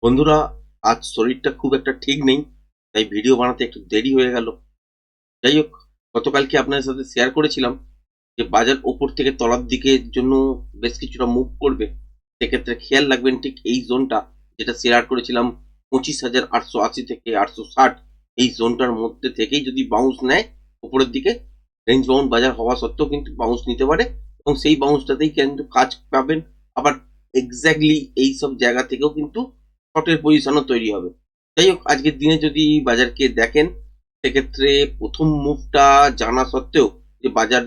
বন্ধুরা, আজ শরীরটা খুব একটা ঠিক নেই, তাই ভিডিও বানাতে একটু দেরি হয়ে গেল। যাই হোক, গতকালকে আপনাদের সাথে শেয়ার করেছিলাম যে বাজার ওপর থেকে তলার দিকের জন্য বেশ কিছুটা মুভ করবে। সেক্ষেত্রে খেয়াল রাখবেন ঠিক এই জোনটা, যেটা শেয়ার করেছিলাম 25,880 থেকে 860, এই জোনটার মধ্যে থেকেই যদি বাউন্স নেয় উপরের দিকে, রেঞ্জ বাউন্ড বাজার হওয়া সত্ত্বেও কিন্তু বাউন্স নিতে পারে এবং সেই বাউন্সটাতেই কিন্তু কাজ পাবেন। আবার এক্স্যাক্টলি এই সব জায়গা থেকেও কিন্তু শর্টের পজিশনও তৈরি হবে। যাই হোক, আজকের দিনে যদি বাজারকে দেখেন, সেক্ষেত্রে প্রথম মুভটা জানা সত্ত্বেও যে বাজার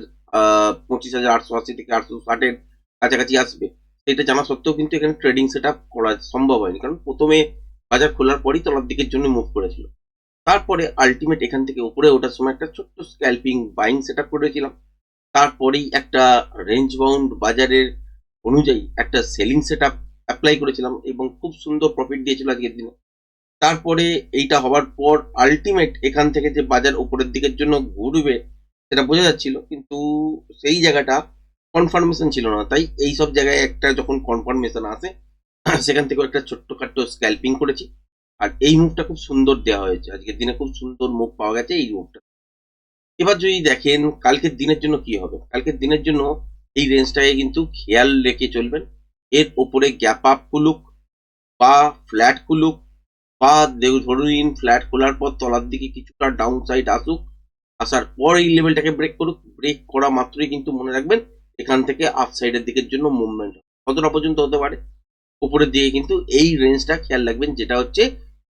25,880 থেকে 860-এর কাছাকাছি আসবে, সেটা জানা সত্ত্বেও কিন্তু এখানে ট্রেডিং সেট আপ করা সম্ভব হয়নি, কারণ প্রথমে বাজার খোলার পরই তলার দিকের জন্য মুভ করেছিল। তারপরে আলটিমেট এখান থেকে উপরে ওঠার সময় একটা ছোট্ট স্ক্যাল্পিং বাইং সেট আপ করেছিলাম। তারপরেই একটা রেঞ্জ বাউন্ড বাজারের অনুযায়ী একটা সেলিং সেট আপ অ্যাপ্লাই করেছিলাম এবং খুব সুন্দর প্রফিট দিয়েছিল আজকের দিনে। তারপরে এইটা হওয়ার পর আলটিমেট এখান থেকে যে বাজার উপরের দিকের জন্য ঘুরবে সেটা বোঝা যাচ্ছিল, কিন্তু সেই জায়গাটা কনফার্মেশন ছিল না। তাই এই সব জায়গায় একটা যখন কনফার্মেশন আসে, সেখান থেকে একটা ছোট্টখাট্ট স্ক্যাল্পিং করেছি। আর এই মুভটা খুব সুন্দর দেওয়া হয়েছে, আজকের দিনে খুব সুন্দর মুভ পাওয়া গেছে এই মুভটা। এবার যদি দেখেন কালকের দিনের জন্য কি হবে, কালকের দিনের জন্য এই রেঞ্জটাকে কিন্তু খেয়াল রেখে চলবেন। এর ওপরে গ্যাপ আপ খুলুক বা ফ্ল্যাট খুলুক, বা ধরুন ফ্ল্যাট খোলার পর তলার দিকে কিছুটা ডাউন সাইড আসুক, আসার পর এই লেভেলটাকে ব্রেক করুক, ব্রেক করা মাত্রই কিন্তু মনে রাখবেন এখান থেকে আপ সাইডের দিকের জন্য মুভমেন্ট কতটা পর্যন্ত হতে পারে। উপরের দিকে কিন্তু এই রেঞ্জটা খেয়াল রাখবেন, যেটা হচ্ছে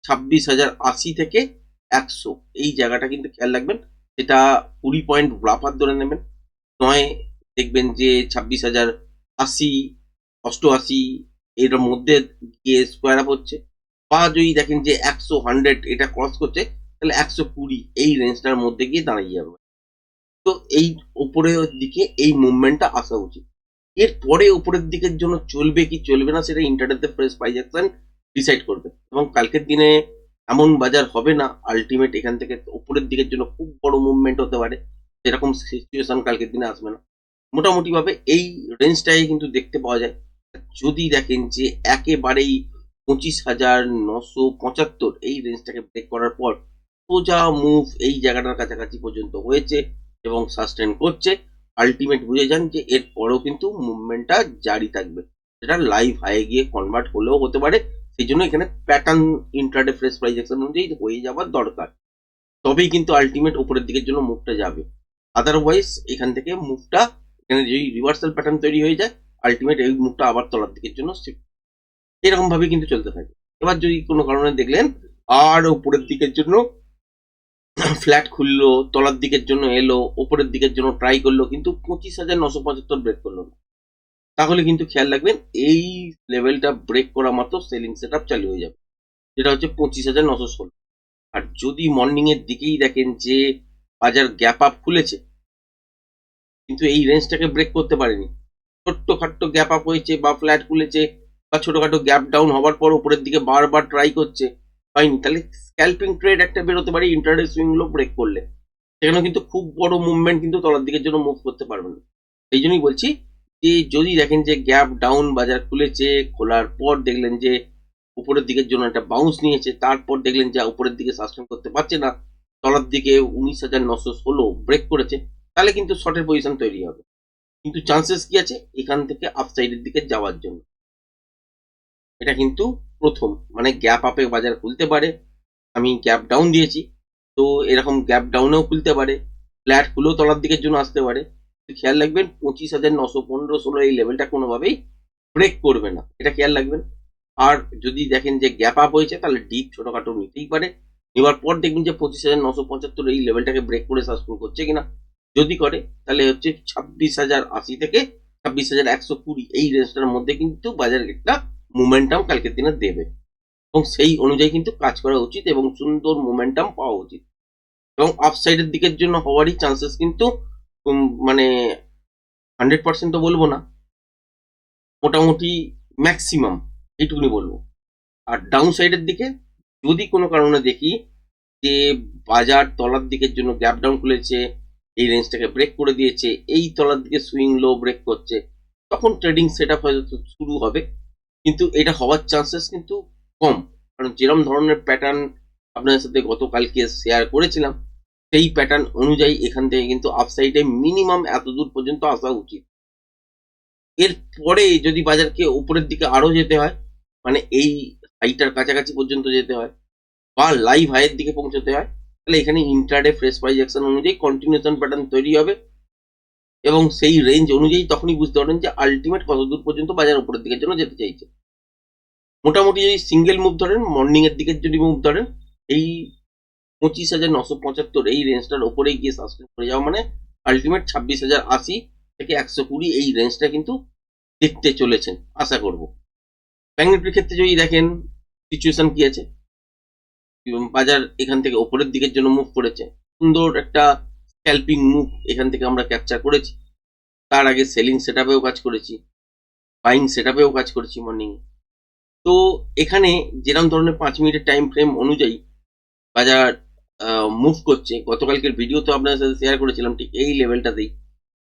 26,080 থেকে 100, এই জায়গাটা কিন্তু খেয়াল রাখবেন। এটা 20 পয়েন্ট ব্রাফার ধরে নেবেন, নয় দেখবেন যে 26,080, 88 এর মধ্যে গিয়ে স্কোয়ার আপ হচ্ছে, বা যদি দেখেন যে 100 এটা ক্রস করছে, তাহলে 120 এই রেঞ্জটার মধ্যে গিয়ে দাঁড়িয়ে যাবে। তো এই উপরের দিকে এই মুভমেন্টটা আসা উচিত। এরপরে উপরের দিকের জন্য চলবে কি চলবে না সেটা ইন্টারডেতে ফ্রেশ প্রাইস অ্যাকশন ডিসাইড করবে, এবং কালকের দিনে এমন বাজার হবে না আলটিমেট এখান থেকে উপরের দিকের জন্য খুব বড় মুভমেন্ট হতে পারে, সেরকম সিচুয়েশন কালকের দিনে আসবে না। মোটামুটি ভাবে এই রেঞ্জটাই কিন্তু দেখতে পাওয়া যায়। যদি দেখেন যে একেবারেই 25,975 এই রেঞ্জটাকে ব্রেক করার পর সোজা মুভ এই জায়গাটার কাছাকাছি পর্যন্ত হয়েছে এবং সাস্টেন করছে, আলটিমেট বুঝে যান যে এর পরেও কিন্তু মুভমেন্টটা জারি থাকবে। সেটা লাইভ হাই গিয়ে কনভার্ট হলেও হতে পারে, সেই জন্য এখানে pattern intraday fresh price action অনুযায়ী হয়ে যাওয়ার দরকার, তবেই কিন্তু আলটিমেট উপরের দিকের জন্য মুভটা যাবে। আদারওয়াইজ এখান থেকে মুভটা, এখানে যদি রিভার্সাল প্যাটার্ন তৈরি হয়ে যায়, আলটিমেট এই মুভটা আবার তলার দিকের জন্য শিফট, এরকম ভাবে কিন্তু চলতে থাকে। এবার যদি কোনো কারণে দেখলেন আর উপরের দিকের জন্য ফ্ল্যাট খুললো, তলার দিকের জন্য এলো, ওপরের দিকের জন্য ট্রাই করলো, কিন্তু 25,975 ব্রেক করলো না, তাহলে কিন্তু খেয়াল রাখবেন এই লেভেলটা ব্রেক করা মাত্র সেলিং সেট আপ চালু হয়ে যাবে, যেটা হচ্ছে 25,916। আর যদি মর্নিং এর দিকেই দেখেন যে বাজার গ্যাপ আপ খুলেছে কিন্তু এই রেঞ্জটাকে ব্রেক করতে পারেনি, ছোট্টখাট্টো গ্যাপ আপ হয়েছে বা ফ্ল্যাট খুলেছে, বা ছোটখাটো গ্যাপ ডাউন হওয়ার পর উপরের দিকে বারবার ট্রাই করছে, হয়নি, তাহলে স্ক্যাল্পিং ট্রেড একটা বেরোতে পারে ইন্টারডে সুইং লো ব্রেক করলে। সেখানে কিন্তু খুব বড় মুভমেন্ট কিন্তু তলার দিকের জন্য মুভ করতে পারবে না। এই জন্যই বলছি যে যদি দেখেন যে গ্যাপ ডাউন বাজার খুলেছে, খোলার পর দেখলেন যে উপরের দিকের জন্য একটা বাউন্স নিয়েছে, তারপর দেখলেন যে উপরের দিকে সাস্টেন করতে পারছে না, তলার দিকে 19,916 ব্রেক করেছে, তাহলে কিন্তু শর্টের পজিশন তৈরি হবে। কিন্তু চান্সেস কি আছে এখান থেকে আপসাইডের দিকে যাওয়ার জন্য, এটা কিন্তু প্রথম, মানে গ্যাপ আপে বাজার খুলতে পারে, আমি গ্যাপ ডাউন দিয়েছি, তো এরকম গ্যাপ ডাউনেও খুলতে পারে, ফ্ল্যাট খুলেও তলার দিকের জন্য আসতে পারে। খেয়াল রাখবেন 25,915-16 এই লেভেলটা কোনোভাবেই ব্রেক করবে না, এটা খেয়াল রাখবেন। আর যদি দেখেন যে গ্যাপ আপ হয়েছে, তাহলে ডিপ ছোটখাটো নিতেই পারে, নেওয়ার পর দেখবেন যে 25,975 এই লেভেলটাকে ব্রেক করে সাসপেন্ড করছে কিনা। যদি করে তাহলে হচ্ছে 26,080 থেকে 26,120 এই রেঞ্জটার মধ্যে কিন্তু বাজার একটা মোমেন্টাম কালকের দিনে দেবে, এবং সেই অনুযায়ী কিন্তু কাজ করা উচিত এবং সুন্দর মোমেন্টাম পাওয়া উচিত, এবং আপসাইডের দিকের জন্য হওয়ারই চান্সেস কিন্তু মানে 100% তো বলবো না, মোটামুটি ম্যাক্সিমাম এইটুকুনি বলবো। আর ডাউন সাইডের দিকে যদি কোনো কারণে দেখি যে বাজার তলার দিকের জন্য গ্যাপ ডাউন খুলেছে, এই রেঞ্জটাকে ব্রেক করে দিয়েছে, এই তলার দিকে সুইং লো ব্রেক করছে, তখন ট্রেডিং সেট আপ হয়তো শুরু হবে, কিন্তু এটা হওয়ার চান্সেস কিন্তু কম। কারণ যেরকম ধরনের প্যাটার্ন আপনাদের সাথে গতকালকে শেয়ার করেছিলাম, সেই প্যাটার্ন অনুযায়ী এখান থেকে কিন্তু আপসাইডে মিনিমাম এত দূর পর্যন্ত আসা উচিত। এরপরে যদি বাজারকে উপরের দিকে আরো যেতে হয়, মানে এই হাইটার কাছাকাছি পর্যন্ত যেতে হয় বা লাইভ হাইয়ের দিকে পৌঁছতে হয়, তাহলে এখানে ইন্ট্রাডে ফ্রেশ প্রাইস অ্যাকশন অনুযায়ী কন্টিনিউশন প্যাটার্ন তৈরি হবে এবং সেই রেঞ্জ অনুযায়ী তখনই বুঝতে পারবেন যে আলটিমেট কত দূর পর্যন্ত বাজার উপরের দিকের জন্য যেতে চাইছে। মোটামুটি যদি সিঙ্গেল মুভ ধরেন, মর্নিং এর দিকের যদি মুভ ধরেন, এই 25,975 এই রেঞ্জটার ওপরে গিয়ে সাস্টেন করে যাওয়া মানে আলটিমেট 26,080 থেকে 120 এই রেঞ্জটা কিন্তু দেখতে চলেছেন আশা করব। ব্যাংক নিফটির ক্ষেত্রে যদি দেখেন সিচুয়েশন কি আছে, বাজার এখান থেকে ওপরের দিকের জন্য মুভ করেছে, সুন্দর একটা স্ক্যাল্পিং মুভ এখান থেকে আমরা ক্যাপচার করেছি। তার আগে সেলিং সেটআপেও কাজ করেছি, বাইং সেটআপেও কাজ করেছি মর্নিং। তো এখানে যেরকম ধরনের 5 মিনিটের টাইম ফ্রেম অনুযায়ী বাজার মুভ করছে, গতকালকের ভিডিও তো আপনাদের সাথে শেয়ার করেছিলাম ঠিক এই লেভেলটাতেই,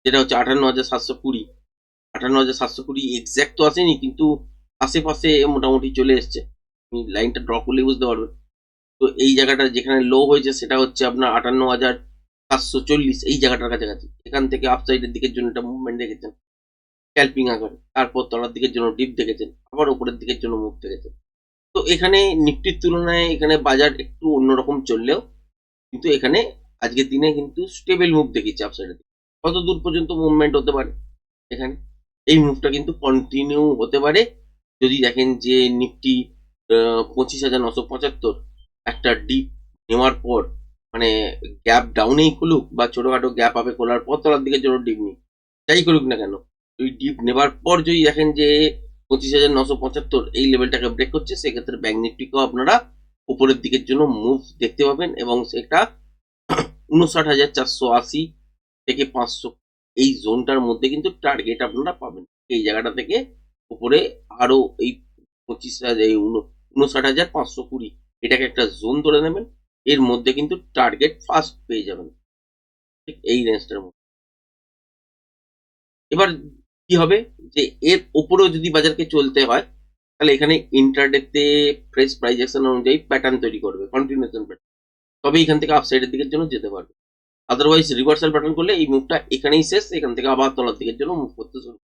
যেটা হচ্ছে 58,720। 58,720 এক্স্যাক্ট তো আসেনি, কিন্তু আশেপাশে মোটামুটি চলে এসছে। লাইনটা ড্র করলেই বুঝতে পারবেন। তো এই জায়গাটা যেখানে লো হয়েছে সেটা হচ্ছে আপনার 58,740 এই জায়গাটার কাছাকাছি। এখান থেকে আপসাইডের দিকের জন্য একটা মুভমেন্ট দেখেছেন স্ক্যাল্পিং আকারে, তারপর তলার দিকের জন্য ডিপ দেখেছেন, আবার উপরের দিকের জন্য মুভ দেখেছেন। তো এখানে নিফটির তুলনায় এখানে বাজার একটু অন্যরকম চললেও কিন্তু এখানে আজকের দিনে কিন্তু স্টেবল মুভ দেখিয়েছে আপসাইডের দিকে। কত দূর পর্যন্ত মুভমেন্ট হতে পারে এখানে, এই মুভটা কিন্তু কন্টিনিউ হতে পারে যদি দেখেন যে নিফটি 25,975 একটা ডিপ নেওয়ার পর, মানে গ্যাপ ডাউনেই খুলুক বা ছোটখাটো গ্যাপ আপে খোলার পর তলার দিকে জোর ডিপ নিই, যাই করুক না কেন, ওই ডিপ নেবার পর যদি দেখেন যে 25,975 এই লেভেলটাকে ব্রেক করছে, সেক্ষেত্রে ব্যাংক নিফটিকেও আপনারা উপরের দিকের জন্য মুভ দেখতে পাবেন এবং সেটা 59,480 থেকে 500 এই জোনটার মধ্যে কিন্তু টার্গেট আপনারা পাবেন। এই জায়গাটা থেকে উপরে আরো এই 59,520 এটাকে একটা জোন ধরে নেবেন, এর মধ্যে কিন্তু টার্গেট ফার্স্ট পেয়ে যাবেন ঠিক এই রেঞ্জটার মধ্যে। এবার কি হবে যে এর উপরেও যদি বাজারকে চলতে হয়, তাহলে এখানে ইন্টারডেতে ফ্রেশ প্রাইস অ্যাকশন অনুযায়ী প্যাটার্ন তৈরি করবে, কন্টিনিউশন প্যাটার্ন, তবে এখান থেকে আপসাইডের দিকের জন্য যেতে পারবে। আদারওয়াইজ রিভার্সাল প্যাটার্ন করলে এই মুভটা এখানেই শেষ, এখান থেকে আবার তলার দিকের জন্য মুভ করতে শুরু।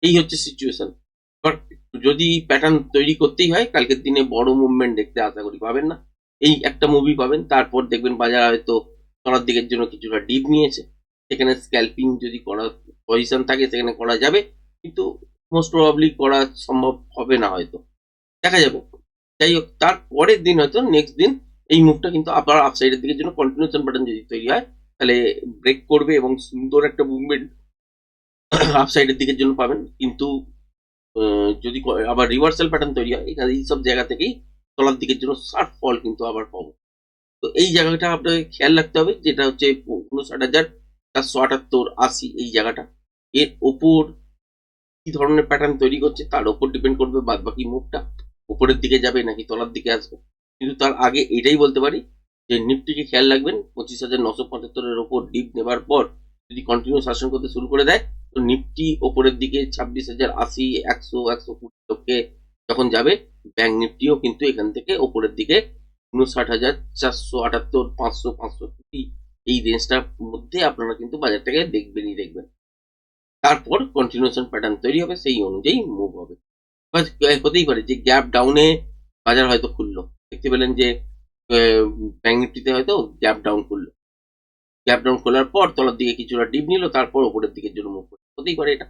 এই হচ্ছে সিচুয়েশন। বাট যদি প্যাটার্ন তৈরি করতেই হয়, কালকের দিনে বড় মুভমেন্ট দেখতে আশা করি পাবেন না। এই একটা মুভি পাবেন, তারপর দেখবেন বাজার হয়তো তলার দিকের জন্য কিছুটা ডিপ নিয়েছে, সেখানে স্ক্যাল্পিং যদি করার পজিশন থাকে সেখানে করা যাবে, কিন্তু মোস্ট প্রবাবলি করা সম্ভব হবে না, হয়তো দেখা যাবে। যাই হোক, তারপরের দিন হয়তো নেক্সট দিন এই মুভটা কিন্তু আবার আপসাইডের দিকের জন্য কন্টিনিউশন প্যাটার্ন যদি তৈরি হয়, তাহলে ব্রেক করবে এবং সুন্দর একটা মুভমেন্ট আপসাইডের দিকের জন্য পাবেন। কিন্তু যদি আবার রিভার্সাল প্যাটার্ন তৈরি হয়, এখানে এইসব জায়গা থেকেই তলার দিকের জন্য শার্প ফল কিন্তু আবার পাবো। তো এই জায়গাটা আপনাকে খেয়াল রাখতে হবে, যেটা হচ্ছে 59,478-80 এই জায়গাটা, এর ওপর কি ধরনের প্যাটার্ন তৈরি করছে তার ওপর ডিপেন্ড করবে বাদ বাকি মুভটা উপরের দিকে যাবে নাকি তলার দিকে আসবে। কিন্তু তার আগে এটাই বলতে পারি যে নিফটিকে খেয়াল রাখবেন, 25,975 ওপর ডিপ নেবার পর যদি কন্টিনিউ শাসন করতে শুরু করে দেয়, তো নিফটি ওপরের দিকে 26,080, 100, 120 যখন যাবে, ব্যাংক নিফটিও কিন্তু এখান থেকে ওপরের দিকে 59,478, 500, 520 এই রেঞ্জটার মধ্যে আপনারা কিন্তু বাজারটাকে দেখবেন। তারপর কন্টিনিউশন প্যাটার্ন তৈরি হবে, সেই অনুযায়ী মুভ হবে। হতেই পারে যে গ্যাপ ডাউনে বাজার হয়তো খুললো, দেখতে পেলেন যে ব্যাংক নিফটিতে হয়তো গ্যাপ ডাউন খুললো, গ্যাপ ডাউন খোলার পর তলার দিকে কিছুটা ডিপ নিল, তারপর উপরের দিকের জন্য মুভ করবে, হতেই পারে। এটা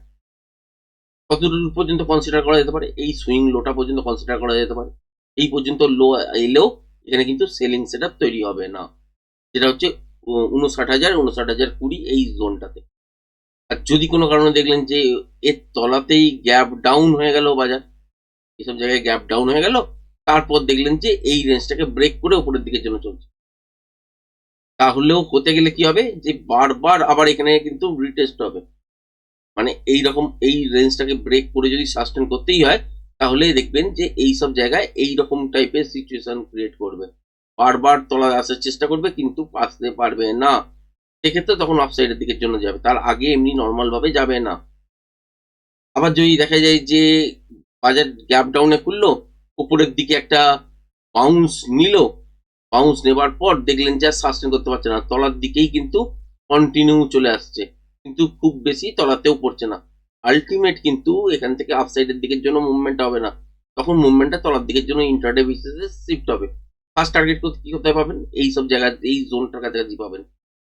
কতদূর পর্যন্ত কনসিডার করা যেতে পারে, এই সুইং লোটা পর্যন্ত কনসিডার করা যেতে পারে। এই পর্যন্ত লো এলেও এখানে কিন্তু সেলিং সেটআপ তৈরি হবে না, যেটা হচ্ছে 59,000, 59,020 এই জোনটাতে। আর যদি কোনো কারণে দেখলেন যে এর তলাতেই গ্যাপ ডাউন হয়ে গেল বাজার, এসব জায়গায় গ্যাপ ডাউন হয়ে গেল, তারপর দেখলেন যে এই রেঞ্জটাকে ব্রেক করে উপরের দিকের জন্য চলছে, তাহলেও হতে গেলে কি হবে যে বারবার আবার এখানে কিন্তু রিটেস্ট হবে। মানে এই রকম এই রেঞ্জটাকে ব্রেক করে যদি সাস্টেন করতেই হয়, তাহলে দেখবেন যে এই সব জায়গায় এই রকম টাইপের সিচুয়েশন ক্রিয়েট করবে, বারবার তলায় আসার চেষ্টা করবে কিন্তু আসতে পারবে না, সেক্ষেত্রে তখন অফসাইডের দিকের জন্য যাবে, তার আগে এমনি নর্মাল ভাবে যাবে না। আবার যদি দেখা যায় যে বাজার গ্যাপ ডাউনে খুললো, উপরের দিকে একটা বাউন্স নিল, বাউন্স নেবার পর দেখলেন যে আর সাস্টেন করতে পারছে না, তলার দিকেই কিন্তু কন্টিনিউ চলে আসছে, কিন্তু খুব বেশি তলাতেও পড়ছে না। আলটিমেট কিন্তু এখান থেকে আপসাইডের দিকের জন্য মুভমেন্ট হবে না, তখন মুভমেন্টটা তলার দিকের জন্য ইন্ট্রাডে বেসিসে শিফট হবে। ফার্স্ট টার্গেট করতে কি কোথায় পাবেন, এই সব জায়গায় এই জোনটার কাছাকাছি পাবেন,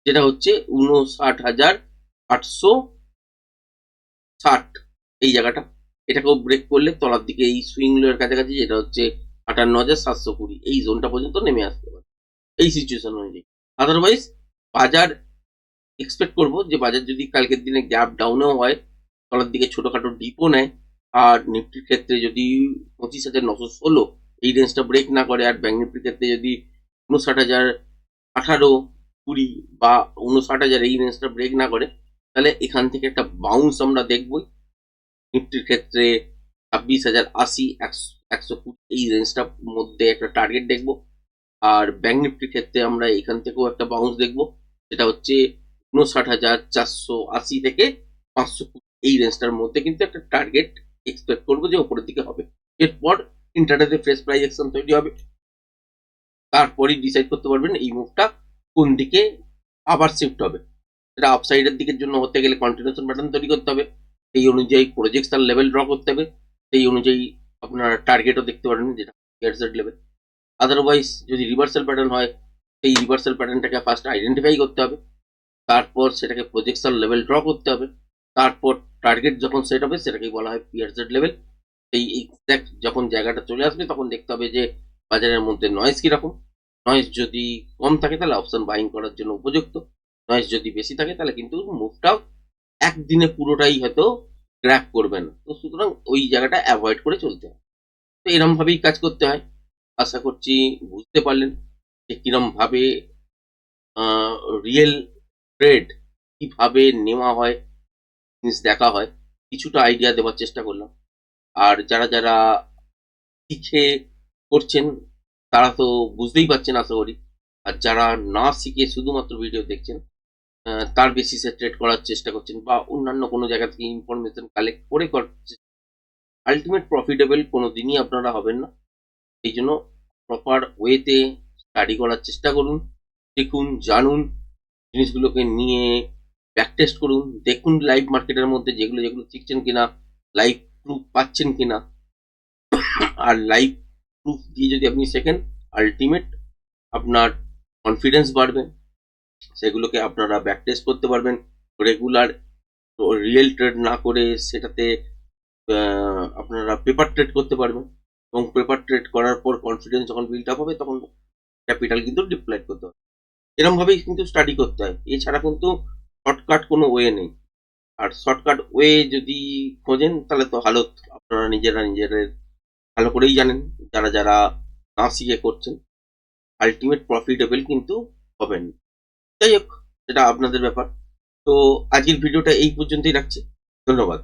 যেটা হচ্ছে 59,860, এই জায়গাটা। এটাকেও ব্রেক করলে তলার দিকে এই সুইং লোয়ের কাছাকাছি, যেটা হচ্ছে 58,720, এই জোনটা পর্যন্ত নেমে আসতে পারে এই সিচুয়েশন অনুযায়ী। আদারওয়াইজ বাজার এক্সপেক্ট করবো যে বাজার যদি কালকের দিনে গ্যাপ ডাউনেও হয়, তলার দিকে ছোটখাটো ডিপও নেয়, আর নিফটির ক্ষেত্রে যদি 25,916 এই রেঞ্জটা ব্রেক না করে, আর ব্যাংক নিফটির ক্ষেত্রে যদি 59,018, 20 বা 59,000 এই রেঞ্জটা ব্রেক না করে, তাহলে এখান থেকে একটা বাউন্স আমরা দেখবই। নিফটির ক্ষেত্রে 26,080, 120 এই রেঞ্জটার মধ্যে একটা টার্গেট দেখবো। আর ব্যাংক নিফটির ক্ষেত্রে আমরা এখান থেকেও একটা বাউন্স দেখবো, সেটা হচ্ছে 59,480 থেকে 520 এই রেঞ্জটার মধ্যে কিন্তু একটা টার্গেট এক্সপেক্ট করবো যে ওপরের দিকে হবে। এরপর ইন্টারডেতে ফ্রেশ প্রাইস অ্যাকশন তৈরি হবে, তারপরেই ডিসাইড করতে পারবেন এই মুভটা কোন দিকে আবার শিফট হবে। সেটা আপসাইডের দিকের জন্য হতে গেলে কন্টিনিউশন প্যাটার্ন তৈরি করতে হবে, সেই অনুযায়ী প্রজেকশন লেভেল ড্র করতে হবে, সেই অনুযায়ী আপনার টার্গেটও দেখতে পারবেন, যেটা পিয়ারসেট লেভেল। আদারওয়াইজ যদি রিভার্সাল প্যাটার্ন হয়, সেই রিভার্সাল প্যাটার্নটাকে ফার্স্ট আইডেন্টিফাই করতে হবে, তারপর সেটাকে প্রজেকশন লেভেল ড্র করতে হবে, তারপর টার্গেট যখন সেট হবে সেটাকেই বলা হয় পিয়ারসেট লেভেল। সেই এক্স্যাক্ট যখন জায়গাটা চলে আসবে তখন দেখতে হবে যে বাজারের মধ্যে নয়েজ কিরকম। নয়েজ যদি কম থাকে তাহলে অপশন বাইং করার জন্য উপযুক্ত, নয়েজ যদি বেশি থাকে তাহলে কিন্তু মুভটাও একদিনে পুরোটাই হয়তো গ্র্যাপ করবে না, তো সুতরাং ওই জায়গাটা অ্যাভয়েড করে চলতে হয়। তো এরম ভাবেই কাজ করতে হয়। আশা করছি বুঝতে পারলেন যে কিরম ভাবে রিয়েল ট্রেড কিভাবে নেওয়া হয়, জিনিস দেখা হয়, কিছুটা আইডিয়া দেওয়ার চেষ্টা করলাম। আর যারা যারা শিখে করছেন তারা তো বুঝতেই পারছেন আশা করি, আর যারা না শিখে শুধুমাত্র ভিডিও দেখছেন, তার বেসিসে ট্রেড করার চেষ্টা করছেন বা অন্যান্য কোনো জায়গা থেকে ইনফরমেশন কালেক্ট করে আলটিমেট প্রফিটেবল কোনো দিনই আপনারা হবেন না। এই জন্য প্রপার ওয়েতে স্টাডি করার চেষ্টা করুন, দেখুন, জানুন, জিনিসগুলোকে নিয়ে ব্যাক টেস্ট করুন, দেখুন লাইভ মার্কেটের মধ্যে যেগুলো যেগুলো শিখছেন কিনা, লাইভ প্রুফ পাচ্ছেন কিনা। আর লাইভ প্রুফ দিয়ে যদি আপনি শেখেন, আলটিমেট আপনার কনফিডেন্স বাড়বে, সেগুলোকে আপনারা ব্যাক টেস্ট করতে পারবেন রেগুলার। রিয়েল ট্রেড না করে সেটাতে আপনারা পেপার ট্রেড করতে পারবেন, এবং পেপার ট্রেড করার পর কনফিডেন্স যখন বিল্ড আপ হবে তখন ক্যাপিটাল কিন্তু ডিপ্লয় করতে হবে। এরকম ভাবেই কিন্তু স্টাডি করতে হয়, এছাড়া কিন্তু শর্টকাট কোনো ওয়ে নেই। আর শর্টকাট ওয়ে যদি খোঁজেন তাহলে তো ভালো, আপনারা নিজেদের ভালো করেই জানেন, যারা যারা না শিখে করছেন আলটিমেট প্রফিটেবল কিন্তু হবেন। যাই হোক, সেটা আপনাদের ব্যাপার। তো আজকের ভিডিওটা এই পর্যন্তই রাখছি, ধন্যবাদ।